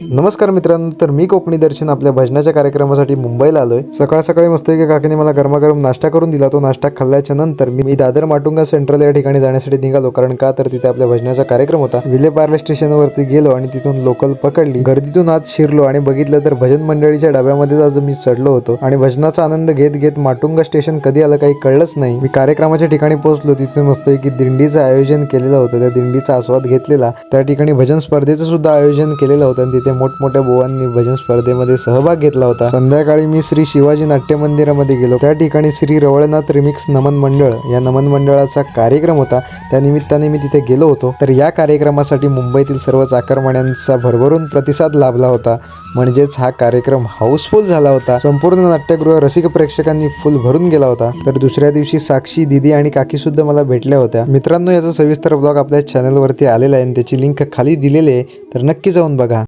नमस्कार मित्रांनो, तर मी कोकणी दर्शन आपल्या भजनाच्या कार्यक्रमासाठी मुंबईला आलोय। सकाळ सकाळी मस्तपैकी काकीने मला गरमागरम नाश्ता करून दिला। तो नाश्ता खाल्ल्याच्या नंतर मी दादर माटुंगा सेंट्रल या ठिकाणी जाण्यासाठी निघालो, कारण का तर तिथे आपल्या भजनाचा कार्यक्रम होता। विले पार्ले स्टेशनवरती गेलो आणि तिथून लोकल पकडली। गर्दीतून आत शिरलो आणि बघितलं तर भजन मंडळीच्या डब्यामध्ये आज मी चढलो होतो आणि भजनाचा आनंद घेत घेत माटुंगा स्टेशन कधी आलं काही कळलंच नाही। मी कार्यक्रमाच्या ठिकाणी पोहोचलो, तिथे मस्तपैकी दिंडीचं आयोजन केलेलं होतं। त्या दिंडीचा आस्वाद घेतलेला। त्या ठिकाणी भजन स्पर्धेचं सुद्धा आयोजन केलेलं होतं आणि तिथे मोठमोठ्या बुवांनी भजन स्पर्धेमध्ये सहभाग घेतला होता। संध्याकाळी मी श्री शिवाजी नाट्य मंदिरामध्ये गेलो। त्या ठिकाणी श्री रवळनाथ रिमिक्स नमन मंडळ या नमन मंडळाचा कार्यक्रम होता। त्या निमित्ताने मी तिथे गेलो होतो। तर या कार्यक्रमासाठी मुंबईतील सर्व चाकरमान्यांचा भरभरून प्रतिसाद लाभला होता। म्हणजेच हा कार्यक्रम हाऊसफुल झाला होता। संपूर्ण नाट्यगृह रसिक प्रेक्षकांनी फुल भरून गेला होता। तर दुसऱ्या दिवशी साक्षी, दीदी आणि काकी सुद्धा मला भेटल्या होत्या। मित्रांनो, याचा सविस्तर ब्लॉग आपल्या चॅनलवरती आलेला आहे आणि त्याची लिंक खाली दिलेली आहे, तर नक्की जाऊन बघा।